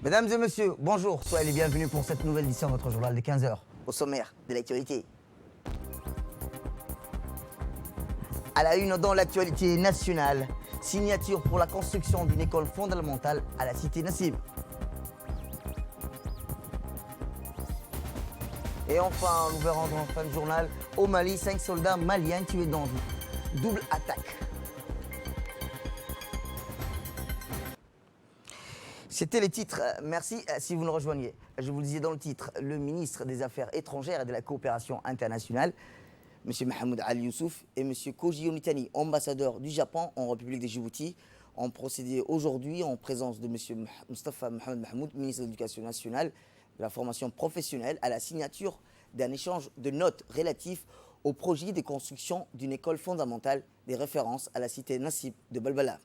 Mesdames et messieurs, bonjour, soyez les bienvenus pour cette nouvelle édition de votre journal de 15 heures. Au sommaire de l'actualité. À la une dans l'actualité nationale, signature pour la construction d'une école fondamentale à la cité Nassib. Et enfin, nous verrons dans la fin du journal, au Mali, 5 soldats maliens tués dans une double attaque. C'était les titres. Merci si vous nous rejoignez. Je vous le disais dans le titre, le ministre des Affaires étrangères et de la coopération internationale, M. Mahmoud Ali Youssouf, et M. Koji Onitani, ambassadeur du Japon en République de Djibouti, ont procédé aujourd'hui en présence de M. Mustafa Mohamed Mahmoud, ministre de l'Éducation nationale, de la formation professionnelle, à la signature d'un échange de notes relatif au projet de construction d'une école fondamentale des références à la cité Nassib de Balbala.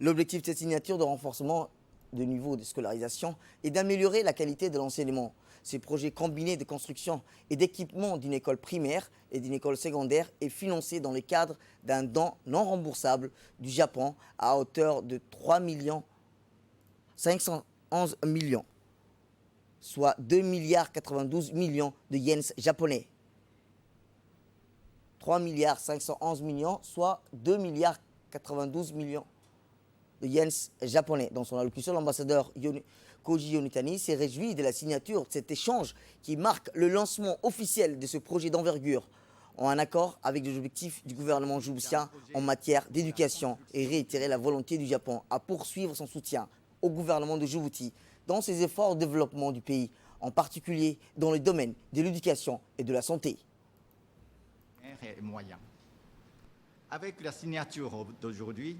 L'objectif de cette signature de renforcement de niveau de scolarisation est d'améliorer la qualité de l'enseignement. Ces projets combinés de construction et d'équipement d'une école primaire et d'une école secondaire est financé dans le cadre d'un don non remboursable du Japon à hauteur de 3 511 millions, soit 2 milliards 92 millions de yens japonais. 3 milliards 511 millions, soit 2 milliards 92 millions de yens japonais. Dans son allocution, l'ambassadeur Koji Onitani s'est réjoui de la signature de cet échange qui marque le lancement officiel de ce projet d'envergure en accord avec les objectifs du gouvernement djiboutien en matière d'éducation et réitérer la volonté du Japon à poursuivre son soutien au gouvernement de Djibouti dans ses efforts de développement du pays, en particulier dans le domaine de l'éducation et de la santé. Avec la signature d'aujourd'hui,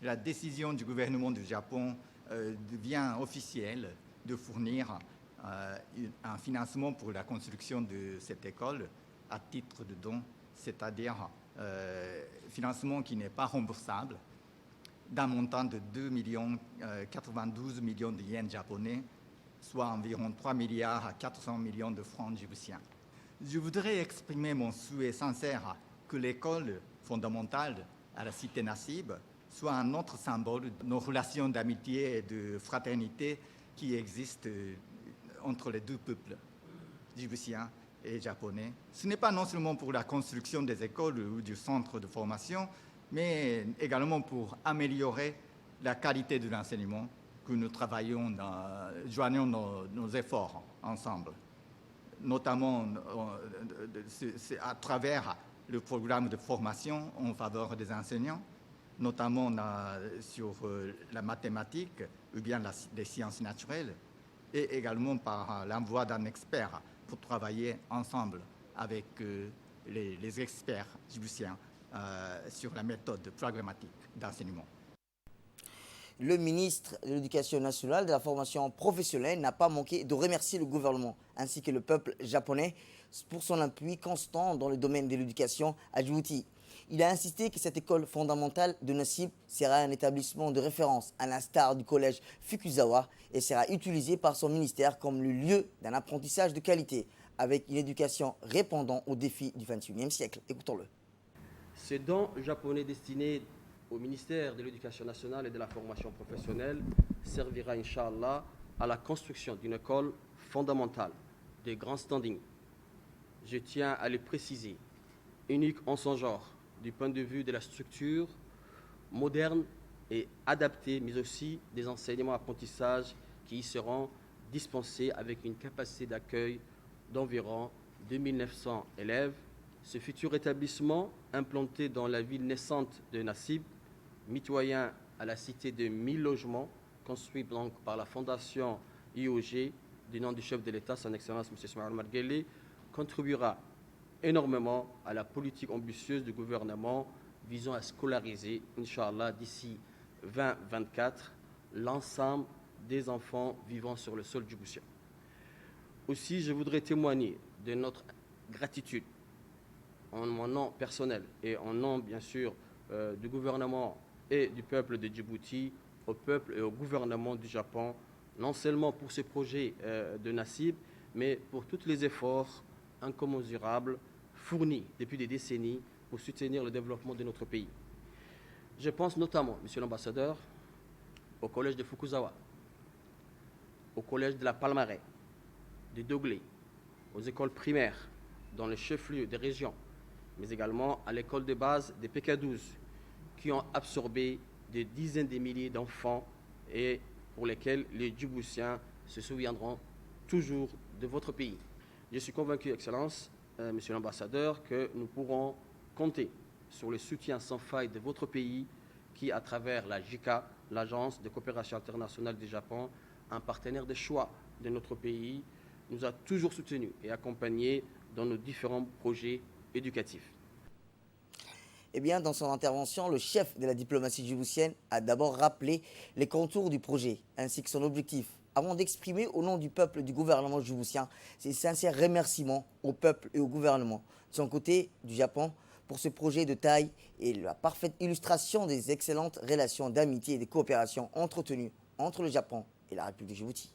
la décision du gouvernement du Japon devient officielle de fournir un financement pour la construction de cette école à titre de don, c'est-à-dire financement qui n'est pas remboursable, d'un montant de 2 92 millions de yens japonais, soit environ 3 milliards à 400 millions de francs djiboutiens. Je voudrais exprimer mon souhait sincère que l'école fondamentale à la cité Nassib soit un autre symbole de nos relations d'amitié et de fraternité qui existent entre les deux peuples, djiboutiens et japonais. Ce n'est pas non seulement pour la construction des écoles ou du centre de formation, mais également pour améliorer la qualité de l'enseignement que nous travaillons, joignons nos efforts ensemble, notamment à travers le programme de formation en faveur des enseignants, notamment sur la mathématique ou bien les sciences naturelles, et également par l'envoi d'un expert pour travailler ensemble avec les experts djiboutiens sur la méthode programmatique d'enseignement. Le ministre de l'Éducation nationale, de la formation professionnelle, n'a pas manqué de remercier le gouvernement ainsi que le peuple japonais pour son appui constant dans le domaine de l'éducation à Djibouti. Il a insisté que cette école fondamentale de Nassib sera un établissement de référence à l'instar du collège Fukuzawa et sera utilisé par son ministère comme le lieu d'un apprentissage de qualité avec une éducation répondant aux défis du XXIe siècle. Écoutons-le. Ce don japonais destiné au ministère de l'Éducation nationale et de la formation professionnelle servira, Inch'Allah, à la construction d'une école fondamentale de grand standing. Je tiens à le préciser, unique en son genre, du point de vue de la structure moderne et adaptée, mais aussi des enseignements apprentissage qui y seront dispensés avec une capacité d'accueil d'environ 2900 élèves. Ce futur établissement, implanté dans la ville naissante de Nassib, mitoyen à la cité de 1000 logements, construit donc par la fondation IOG du nom du chef de l'État, son Excellence M. Ismaël Omar Guelleh, contribuera énormément à la politique ambitieuse du gouvernement visant à scolariser, Inch'Allah, d'ici 2024, l'ensemble des enfants vivant sur le sol djiboutien. Aussi, je voudrais témoigner de notre gratitude en mon nom personnel et en nom, bien sûr, du gouvernement et du peuple de Djibouti, au peuple et au gouvernement du Japon, non seulement pour ce projet de Nassib, mais pour tous les efforts incommensurables fournis depuis des décennies pour soutenir le développement de notre pays. Je pense notamment, Monsieur l'ambassadeur, au collège de Fukuzawa, au collège de la Palmarais, de Doglé, aux écoles primaires dans les chefs-lieux des régions, mais également à l'école de base des PK12, qui ont absorbé des dizaines de milliers d'enfants et pour lesquels les Djiboutiens se souviendront toujours de votre pays. Je suis convaincu, Excellence, Monsieur l'ambassadeur, que nous pourrons compter sur le soutien sans faille de votre pays qui, à travers la JICA, l'Agence de coopération internationale du Japon, un partenaire de choix de notre pays, nous a toujours soutenus et accompagnés dans nos différents projets éducatifs. Eh bien, dans son intervention, le chef de la diplomatie djiboutienne a d'abord rappelé les contours du projet ainsi que son objectif, avant d'exprimer au nom du peuple et du gouvernement djiboutien ses sincères remerciements au peuple et au gouvernement de son côté du Japon pour ce projet de taille et la parfaite illustration des excellentes relations d'amitié et de coopération entretenues entre le Japon et la République de Djibouti.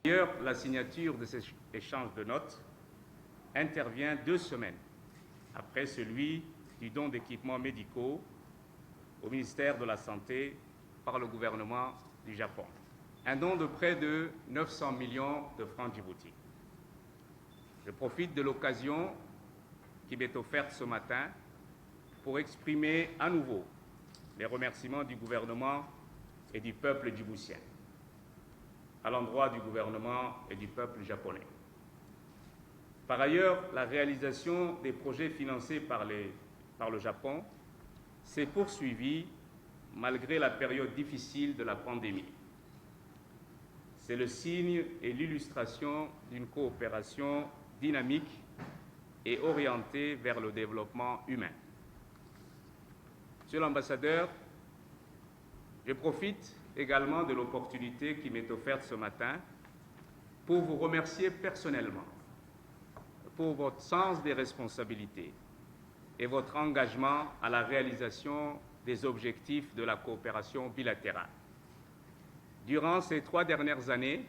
D'ailleurs, la signature de cet échange de notes intervient 2 semaines après celui du don d'équipements médicaux au ministère de la Santé par le gouvernement du Japon. Un don de près de 900 millions de francs djibouti. Je profite de l'occasion qui m'est offerte ce matin pour exprimer à nouveau les remerciements du gouvernement et du peuple djiboutien à l'endroit du gouvernement et du peuple japonais. Par ailleurs, la réalisation des projets financés par le Japon s'est poursuivie malgré la période difficile de la pandémie. C'est le signe et l'illustration d'une coopération dynamique et orientée vers le développement humain. Monsieur l'ambassadeur, je profite également de l'opportunité qui m'est offerte ce matin pour vous remercier personnellement pour votre sens des responsabilités et votre engagement à la réalisation des objectifs de la coopération bilatérale. Durant ces 3 dernières années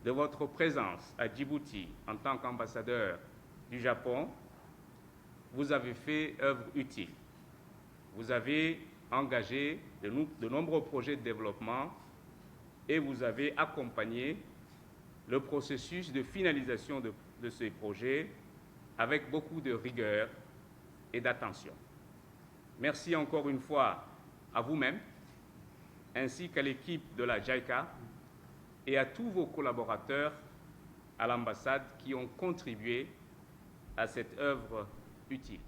de votre présence à Djibouti en tant qu'ambassadeur du Japon, vous avez fait œuvre utile. Vous avez engagé de nombreux projets de développement et vous avez accompagné le processus de finalisation de ces projets avec beaucoup de rigueur et d'attention. Merci encore une fois à vous-même, ainsi qu'à l'équipe de la JICA et à tous vos collaborateurs à l'ambassade qui ont contribué à cette œuvre utile.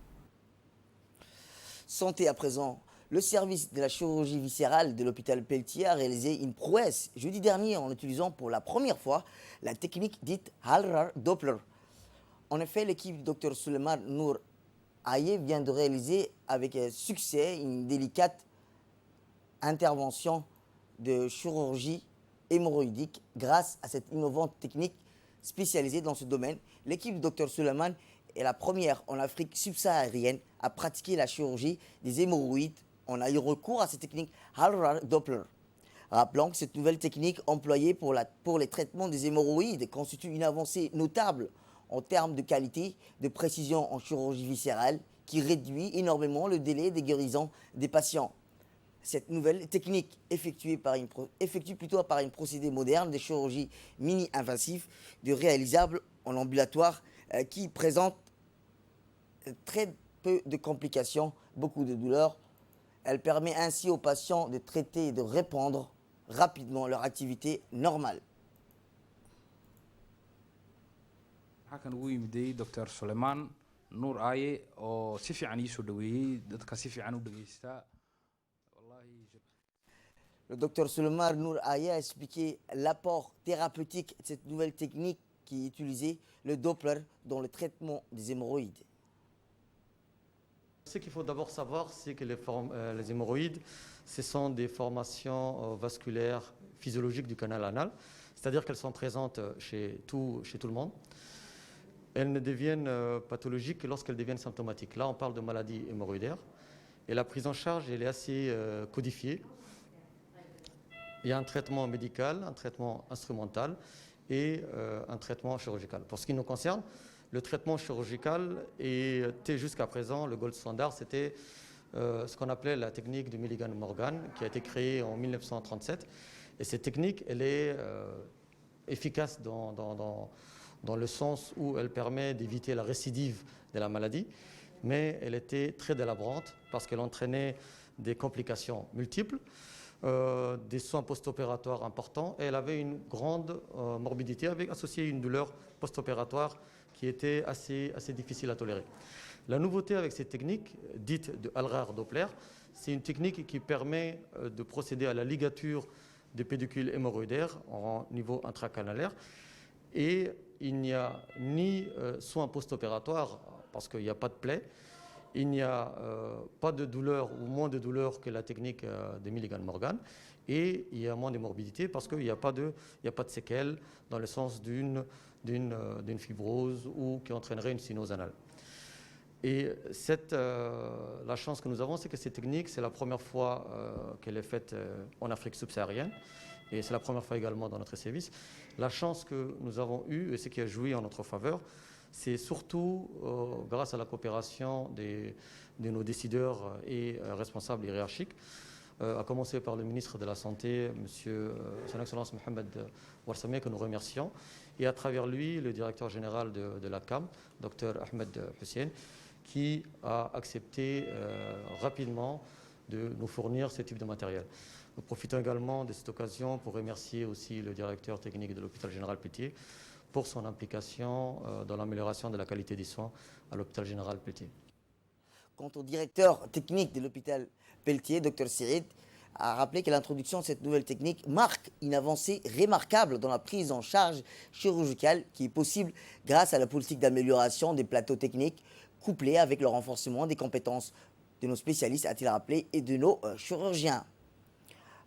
Santé à présent. Le service de la chirurgie viscérale de l'hôpital Pelletier a réalisé une prouesse jeudi dernier en utilisant pour la première fois la technique dite Hallrar Doppler. En effet, l'équipe du Dr Suleiman Nour Aye vient de réaliser avec succès une délicate intervention de chirurgie hémorroïdique grâce à cette innovante technique spécialisée dans ce domaine. L'équipe du Dr Suleiman est la première en Afrique subsaharienne à pratiquer la chirurgie des hémorroïdes. On a eu recours à cette technique Hallrar Doppler. Rappelons que cette nouvelle technique employée pour les traitements des hémorroïdes constitue une avancée notable en termes de qualité, de précision en chirurgie viscérale qui réduit énormément le délai de guérison des patients. Cette nouvelle technique effectue plutôt par une procédé moderne de chirurgie mini-invasive de réalisable en ambulatoire qui présente très peu de complications, beaucoup de douleurs. Elle permet ainsi aux patients de traiter et de reprendre rapidement leur activité normale. waxaa kan ugu yimiday Dr Suleiman Nour Aye oo si fiican ii soo dhaweeyey dadka si fiican u dhageysta. Le docteur Suleiman Nour Aye a expliqué l'apport thérapeutique de cette nouvelle technique qui est utilisée, le Doppler, dans le traitement des hémorroïdes. Ce qu'il faut d'abord savoir, c'est que les hémorroïdes, ce sont des formations vasculaires physiologiques du canal anal, c'est-à-dire qu'elles sont présentes chez tout le monde. Elles ne deviennent pathologiques que lorsqu'elles deviennent symptomatiques. Là, on parle de maladie hémorroïdaire et la prise en charge, elle est assez codifiée. Il y a un traitement médical, un traitement instrumental et un traitement chirurgical. Pour ce qui nous concerne, le traitement chirurgical était jusqu'à présent, le gold standard, c'était ce qu'on appelait la technique de Milligan-Morgan, qui a été créée en 1937. Et cette technique, elle est efficace dans le sens où elle permet d'éviter la récidive de la maladie, mais elle était très délabrante parce qu'elle entraînait des complications multiples, des soins post-opératoires importants, et elle avait une grande morbidité associée à une douleur post-opératoire qui était assez difficile à tolérer. La nouveauté avec cette technique, dite de Allrar-Doppler, c'est une technique qui permet de procéder à la ligature des pédicules hémorroïdaires en niveau intracanalaire, et il n'y a ni soins post-opératoires parce qu'il n'y a pas de plaie, il n'y a pas de douleur ou moins de douleur que la technique de Milligan-Morgan, et il y a moins de morbidité parce qu'il n'y a pas de séquelles dans le sens d'une fibrose ou qui entraînerait une cynose anale. Et la chance que nous avons, c'est que cette technique, c'est la première fois qu'elle est faite en Afrique subsaharienne, et c'est la première fois également dans notre service. La chance que nous avons eue, et ce qui a joué en notre faveur, c'est surtout grâce à la coopération de nos décideurs et responsables hiérarchiques, à commencer par le ministre de la Santé, Son Excellence Mohamed Warsameh, que nous remercions, et à travers lui, le directeur général de la CAM, Dr Ahmed Hussein, qui a accepté rapidement de nous fournir ce type de matériel. Nous profitons également de cette occasion pour remercier aussi le directeur technique de l'hôpital général Pelletier pour son implication dans l'amélioration de la qualité des soins à l'hôpital général Pelletier. Quant au directeur technique de l'hôpital Pelletier, Dr Sirid, a rappelé que l'introduction de cette nouvelle technique marque une avancée remarquable dans la prise en charge chirurgicale qui est possible grâce à la politique d'amélioration des plateaux techniques couplée avec le renforcement des compétences de nos spécialistes, a-t-il rappelé, et de nos chirurgiens.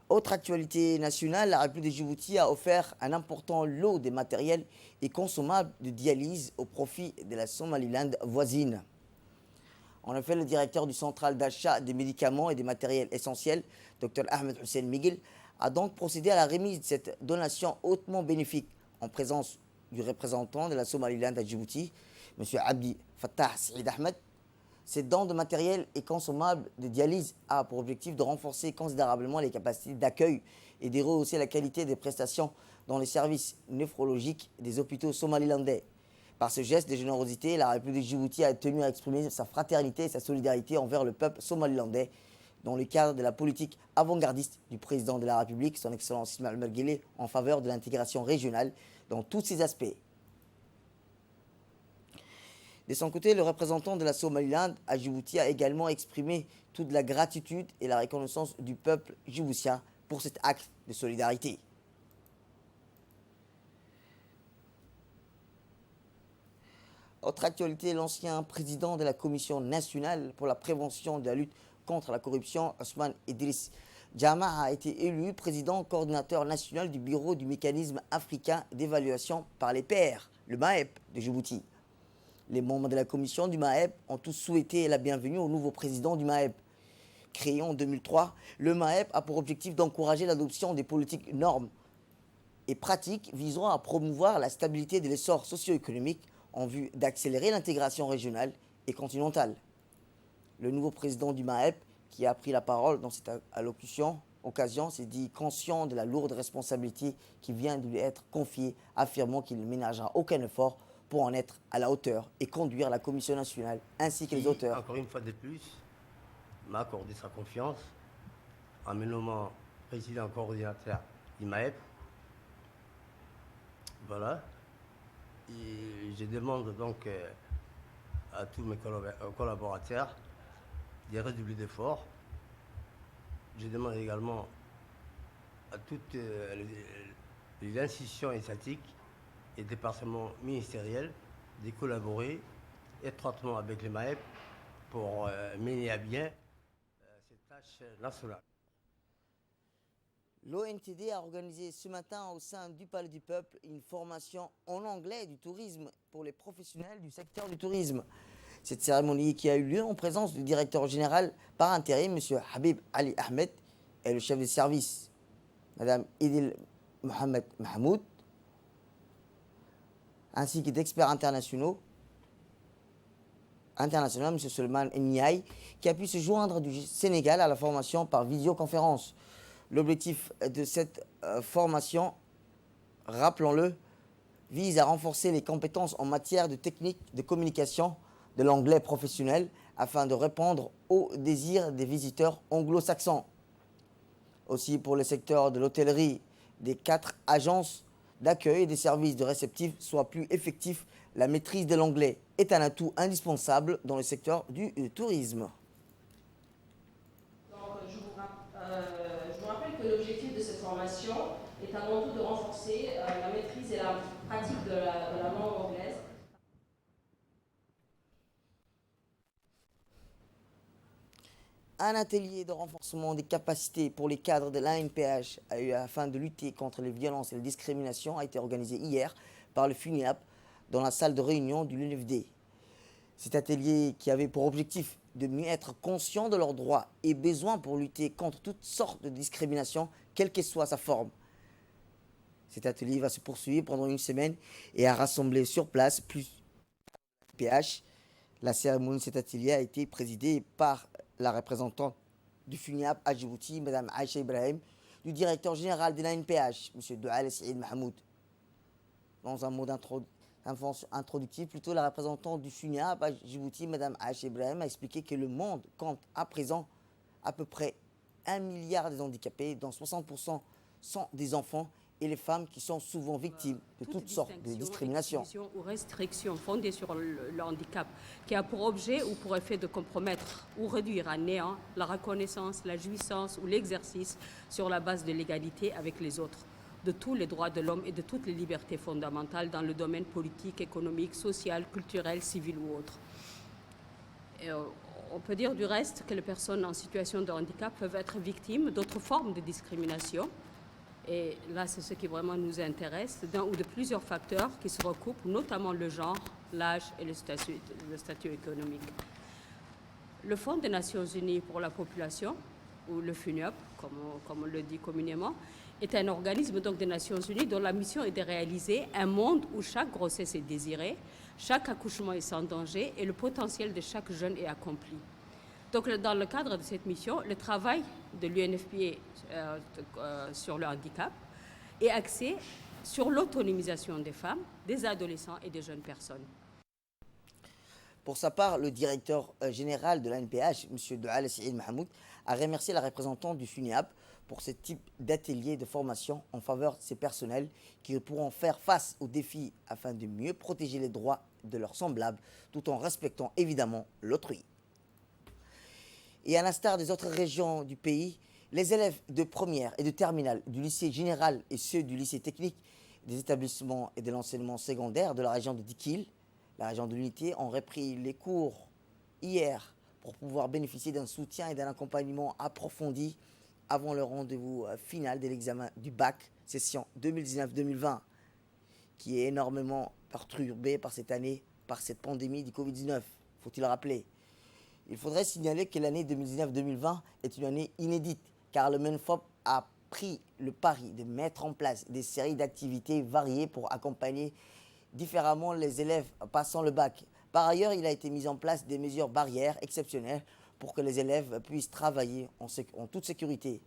Autre actualité nationale, la République de Djibouti a offert un important lot de matériel et consommables de dialyse au profit de la Somaliland voisine. En effet, le directeur du central d'achat des médicaments et des matériels essentiels, Dr Ahmed Hussein Miguel, a donc procédé à la remise de cette donation hautement bénéfique en présence du représentant de la Somaliland à Djibouti, M. Abdi Fattah Saïd Ahmed. Cette don de matériel et consommables de dialyse a pour objectif de renforcer considérablement les capacités d'accueil et de rehausser la qualité des prestations dans les services néphrologiques des hôpitaux somalilandais. Par ce geste de générosité, la République de Djibouti a tenu à exprimer sa fraternité et sa solidarité envers le peuple somalilandais dans le cadre de la politique avant-gardiste du président de la République, son Excellence Ismaël Omar Guelleh, en faveur de l'intégration régionale dans tous ses aspects. De son côté, le représentant de la Somaliland à Djibouti a également exprimé toute la gratitude et la reconnaissance du peuple djiboutien pour cet acte de solidarité. Autre actualité, l'ancien président de la Commission nationale pour la prévention de la lutte contre la corruption, Ousmane Idriss Jama, a été élu président coordinateur national du bureau du mécanisme africain d'évaluation par les pairs, le MAEP de Djibouti. Les membres de la commission du MAEP ont tous souhaité la bienvenue au nouveau président du MAEP. Créé en 2003, le MAEP a pour objectif d'encourager l'adoption des politiques, normes et pratiques visant à promouvoir la stabilité de l'essor socio-économique en vue d'accélérer l'intégration régionale et continentale. Le nouveau président du MAEP, qui a pris la parole dans cette occasion, s'est dit conscient de la lourde responsabilité qui vient de lui être confiée, affirmant qu'il ne ménagera aucun effort pour en être à la hauteur et conduire la Commission nationale ainsi que les auteurs. Encore une fois de plus, m'a accordé sa confiance en me nommant président coordinateur du MAEP. Voilà. Et je demande donc à tous mes collaborateurs de redoubler d'efforts. Je demande également à toutes les institutions étatiques et départements ministériels de collaborer étroitement avec les MAEP pour mener à bien cette tâche nationale. L'ONTD a organisé ce matin au sein du Palais du Peuple une formation en anglais du tourisme pour les professionnels du secteur du tourisme. Cette cérémonie qui a eu lieu en présence du directeur général par intérim, M. Habib Ali Ahmed, et le chef de service, Mme Idil Mohamed Mahmoud, ainsi que d'experts internationaux, international, M. Suleiman Ndiaye, qui a pu se joindre du Sénégal à la formation par visioconférence. L'objectif de cette formation, rappelons-le, vise à renforcer les compétences en matière de technique de communication de l'anglais professionnel afin de répondre aux désirs des visiteurs anglo-saxons. Aussi pour le secteur de l'hôtellerie, des 4 agences d'accueil et des services de réceptifs soient plus effectifs, la maîtrise de l'anglais est un atout indispensable dans le secteur du tourisme. Donc, je vous rappelle que l'objectif de cette formation est avant tout de renforcer la maîtrise et la pratique de la langue anglaise. Un atelier de renforcement des capacités pour les cadres de l'ANPH afin de lutter contre les violences et les discriminations a été organisé hier par le FUNIAP dans la salle de réunion du l'UNFD. Cet atelier qui avait pour objectif de mieux être conscient de leurs droits et besoins pour lutter contre toutes sortes de discriminations, quelle que soit sa forme. Cet atelier va se poursuivre pendant une semaine et a rassemblé sur place plus de PH. La cérémonie de cet atelier a été présidée par la représentante du FUNIAP à Djibouti, Mme Aïcha Ibrahim, du directeur général de l'ANPH, M. Doual Saïd Mahmoud. Dans un mot introductif, plutôt la représentante du FUNIAP à Djibouti, Mme Aïcha Ibrahim, a expliqué que le monde compte à présent à peu près 1 milliard de handicapés, dont 60% sont des enfants et les femmes qui sont souvent victimes de toutes sortes de discriminations. Ou restrictions fondées sur le handicap, qui a pour objet ou pour effet de compromettre ou réduire à néant la reconnaissance, la jouissance ou l'exercice sur la base de l'égalité avec les autres, de tous les droits de l'homme et de toutes les libertés fondamentales dans le domaine politique, économique, social, culturel, civil ou autre. On peut dire du reste que les personnes en situation de handicap peuvent être victimes d'autres formes de discrimination. Et là, c'est ce qui vraiment nous intéresse, d'un ou de plusieurs facteurs qui se recoupent, notamment le genre, l'âge et le statut économique. Le Fonds des Nations Unies pour la population, ou le FUNIAP, comme on le dit communément, est un organisme donc des Nations Unies dont la mission est de réaliser un monde où chaque grossesse est désirée, chaque accouchement est sans danger et le potentiel de chaque jeune est accompli. Donc, dans le cadre de cette mission, le travail de l'UNFPA sur le handicap est axé sur l'autonomisation des femmes, des adolescents et des jeunes personnes. Pour sa part, le directeur général de l'ANPH, M. Doual Saïd Mahmoud, a remercié la représentante du FUNIAP pour ce type d'atelier de formation en faveur de ces personnels qui pourront faire face aux défis afin de mieux protéger les droits de leurs semblables tout en respectant évidemment l'autrui. Et à l'instar des autres régions du pays, les élèves de première et de terminale du lycée général et ceux du lycée technique, des établissements et de l'enseignement secondaire de la région de Dikil, la région de l'Unité, ont repris les cours hier pour pouvoir bénéficier d'un soutien et d'un accompagnement approfondi avant le rendez-vous final de l'examen du bac, session 2019-2020, qui est énormément perturbé par cette année, par cette pandémie du Covid-19, faut-il le rappeler. Il faudrait signaler que l'année 2019-2020 est une année inédite, car le MENFOP a pris le pari de mettre en place des séries d'activités variées pour accompagner différemment les élèves passant le bac. Par ailleurs, il a été mis en place des mesures barrières exceptionnelles pour que les élèves puissent travailler en toute sécurité,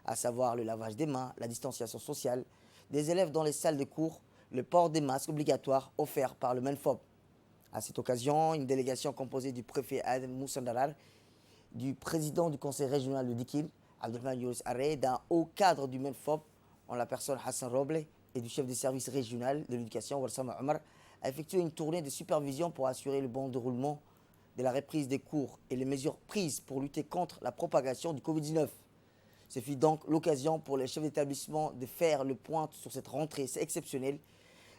à savoir le lavage des mains, la distanciation sociale, des élèves dans les salles de cours, le port des masques obligatoires offerts par le MENFOP. À cette occasion, une délégation composée du préfet Adam Moussandarar, du président du conseil régional de Dikil, Abdelrahman Younes Arré, d'un haut cadre du MENFOP, en la personne Hassan Roble, et du chef du service régional de l'éducation, Warsama Omar, a effectué une tournée de supervision pour assurer le bon déroulement de la reprise des cours et les mesures prises pour lutter contre la propagation du Covid-19. Ce fut donc l'occasion pour les chefs d'établissement de faire le point sur cette rentrée exceptionnelle.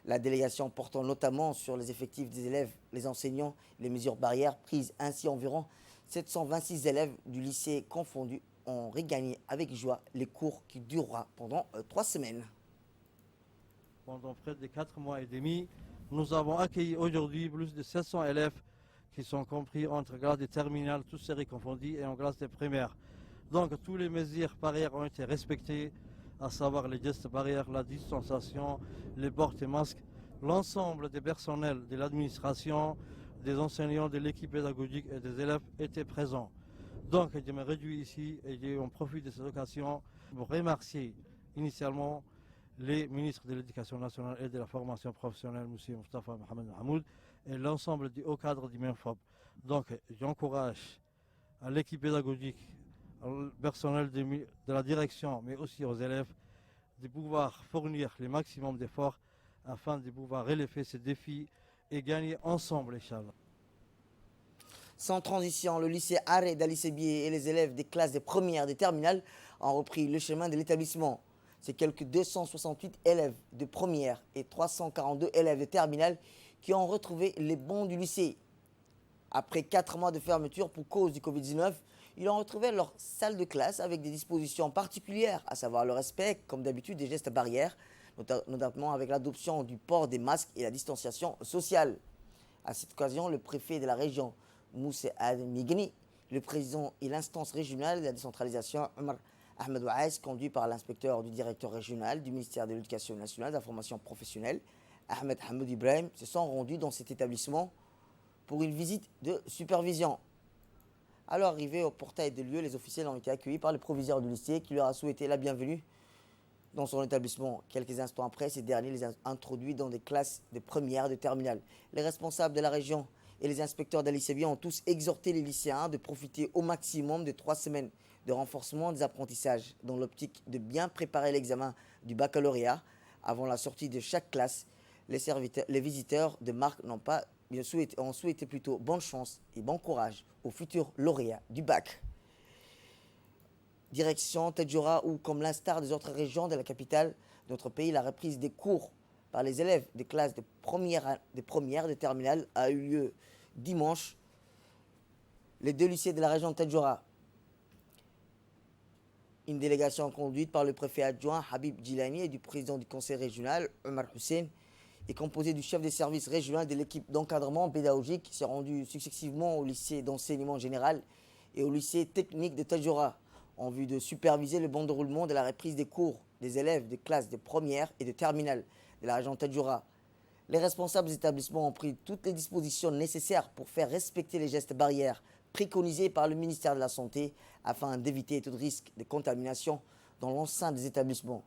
La délégation portant notamment sur les effectifs des élèves, les enseignants, les mesures barrières prises. Ainsi, environ 726 élèves du lycée confondu ont regagné avec joie les cours qui durera pendant 3 semaines. Pendant près de 4 mois et demi, nous avons accueilli aujourd'hui plus de 700 élèves qui sont compris entre classes de terminale, toutes séries confondues, et en classe de primaire. Donc, toutes les mesures barrières ont été respectées, à savoir les gestes barrières, la distanciation, les portes et masques. L'ensemble des personnels de l'administration, des enseignants, de l'équipe pédagogique et des élèves étaient présents. Donc je me réjouis ici et j'en profite de cette occasion pour remercier initialement les ministres de l'Éducation nationale et de la formation professionnelle, M. Moustapha Mohamed Hamoud, et l'ensemble du haut cadre du MENFOP. Donc j'encourage à l'équipe pédagogique, au personnel de la direction, mais aussi aux élèves, de pouvoir fournir le maximum d'efforts afin de pouvoir relever ces défis et gagner ensemble, Inch'Allah. Sans transition, le lycée Arrêt d'Ali Sebier et les élèves des classes des premières des terminales ont repris le chemin de l'établissement. C'est quelques 268 élèves de première et 342 élèves de terminale qui ont retrouvé les bancs du lycée. Après 4 mois de fermeture pour cause du Covid-19, ils ont retrouvé leur salle de classe avec des dispositions particulières, à savoir le respect, comme d'habitude, des gestes barrières, notamment avec l'adoption du port des masques et la distanciation sociale. À cette occasion, le préfet de la région, Moussa Adam Migni, le président et l'instance régionale de la décentralisation, Omar Ahmed Ouaïs, conduit par l'inspecteur du directeur régional du ministère de l'Éducation nationale et de la formation professionnelle, Ahmed Hamoud Ibrahim, se sont rendus dans cet établissement pour une visite de supervision. Alors arrivés au portail de lieu, les officiels ont été accueillis par le proviseur du lycée qui leur a souhaité la bienvenue dans son établissement. Quelques instants après, ces derniers les ont introduits dans des classes de première, de terminale. Les responsables de la région et les inspecteurs d'Ali Sebier ont tous exhorté les lycéens de profiter au maximum de 3 semaines de renforcement des apprentissages dans l'optique de bien préparer l'examen du baccalauréat avant la sortie de chaque classe. Les visiteurs de marque ont souhaité plutôt bonne chance et bon courage aux futurs lauréats du bac. Direction Tadjoura où, comme l'instar des autres régions de la capitale de notre pays, la reprise des cours par les élèves des classes de première, de terminale a eu lieu dimanche. Les 2 lycées de la région de Tadjoura. Une délégation conduite par le préfet adjoint Habib Djilani et du président du conseil régional Omar Hussein est composée du chef des services régionaux de l'équipe d'encadrement pédagogique qui s'est rendue successivement au lycée d'enseignement général et au lycée technique de Tadjoura en vue de superviser le bon déroulement de la reprise des cours des élèves des classes de première et de terminale de la région de Tadjoura. Les responsables des établissements ont pris toutes les dispositions nécessaires pour faire respecter les gestes barrières préconisés par le ministère de la Santé afin d'éviter tout risque de contamination dans l'enceinte des établissements.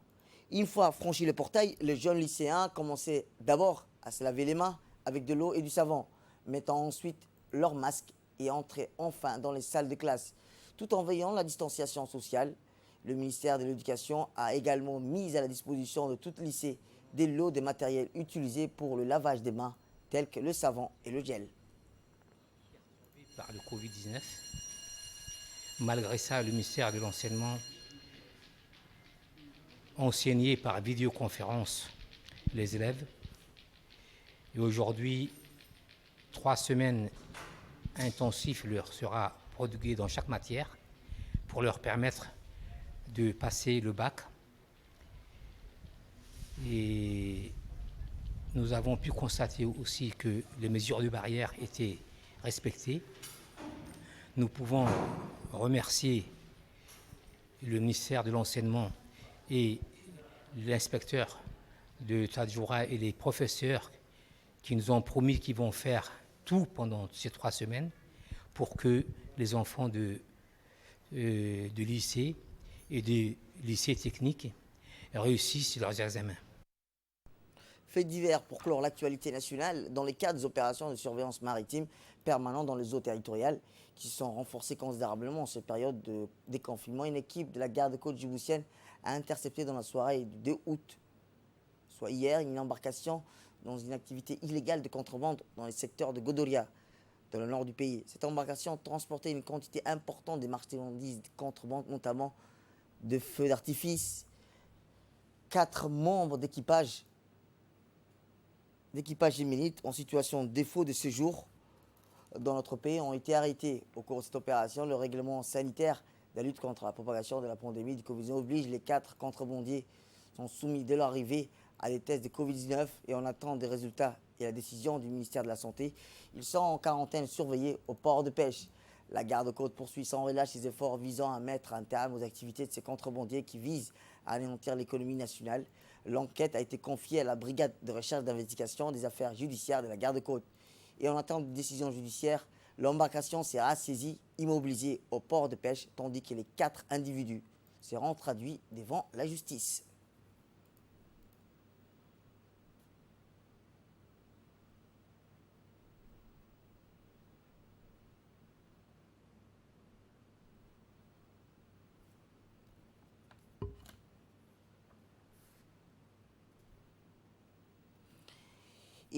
Une fois franchi le portail, les jeunes lycéens commençaient d'abord à se laver les mains avec de l'eau et du savon, mettant ensuite leur masque et entraient enfin dans les salles de classe. Tout en veillant la distanciation sociale, le ministère de l'Éducation a également mis à la disposition de tout lycée des lots de matériel utilisés pour le lavage des mains, tels que le savon et le gel. Par le Covid-19. Malgré ça, le ministère de l'Enseignement a enseigné par vidéoconférence les élèves. Et aujourd'hui, 3 semaines intensives leur sera prodiguées dans chaque matière pour leur permettre de passer le bac. Et nous avons pu constater aussi que les mesures de barrière étaient respectées. Nous pouvons remercier le ministère de l'Enseignement et l'inspecteur de Tadjoura et les professeurs qui nous ont promis qu'ils vont faire tout pendant ces 3 semaines pour que les enfants de lycée et de lycée technique réussissent leurs examens. Faits divers pour clore l'actualité nationale dans le cadre des opérations de surveillance maritime permanentes dans les eaux territoriales qui se sont renforcées considérablement en cette période de déconfinement. Une équipe de la garde-côte djiboutienne a intercepté dans la soirée du 2 août, soit hier, une embarcation dans une activité illégale de contrebande dans les secteurs de Godoria, dans le nord du pays. Cette embarcation transportait une quantité importante de marchandises de contrebande, notamment de feux d'artifice. 4 membres d'équipage yéménites en situation de défaut de séjour dans notre pays ont été arrêtés. Au cours de cette opération, le règlement sanitaire de la lutte contre la propagation de la pandémie du Covid-19 oblige les 4 contrebandiers sont soumis dès leur arrivée à des tests de Covid-19 et en attente des résultats et la décision du ministère de la Santé. Ils sont en quarantaine surveillés au port de pêche. La garde-côte poursuit sans relâche ses efforts visant à mettre un terme aux activités de ces contrebandiers qui visent à anéantir l'économie nationale. L'enquête a été confiée à la brigade de recherche d'investigation des affaires judiciaires de la garde-côte. Et en attente de décision judiciaire, l'embarcation sera saisie, immobilisée au port de pêche, tandis que les 4 individus seront traduits devant la justice.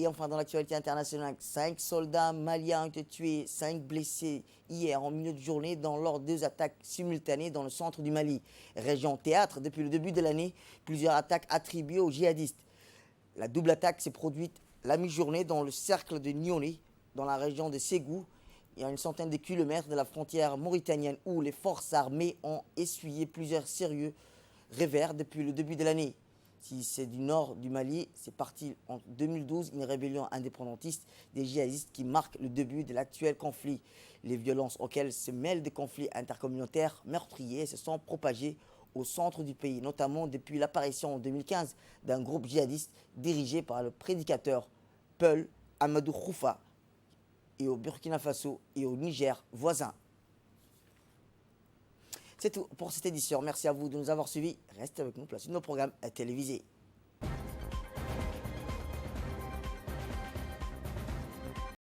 Et enfin, dans l'actualité internationale, 5 soldats maliens ont été tués, 5 blessés hier en milieu de journée lors de 2 attaques simultanées dans le centre du Mali. Région théâtre depuis le début de l'année, plusieurs attaques attribuées aux djihadistes. La double attaque s'est produite la mi-journée dans le cercle de Nioni, dans la région de Ségou, et à une centaine de kilomètres de la frontière mauritanienne, où les forces armées ont essuyé plusieurs sérieux revers depuis le début de l'année. Si c'est du nord du Mali, c'est parti en 2012, une rébellion indépendantiste des djihadistes qui marque le début de l'actuel conflit. Les violences auxquelles se mêlent des conflits intercommunautaires meurtriers se sont propagées au centre du pays, notamment depuis l'apparition en 2015 d'un groupe djihadiste dirigé par le prédicateur Peul Amadou Khoufa, et au Burkina Faso et au Niger voisin. C'est tout pour cette édition. Merci à vous de nous avoir suivis. Restez avec nous, place de nos programmes télévisés.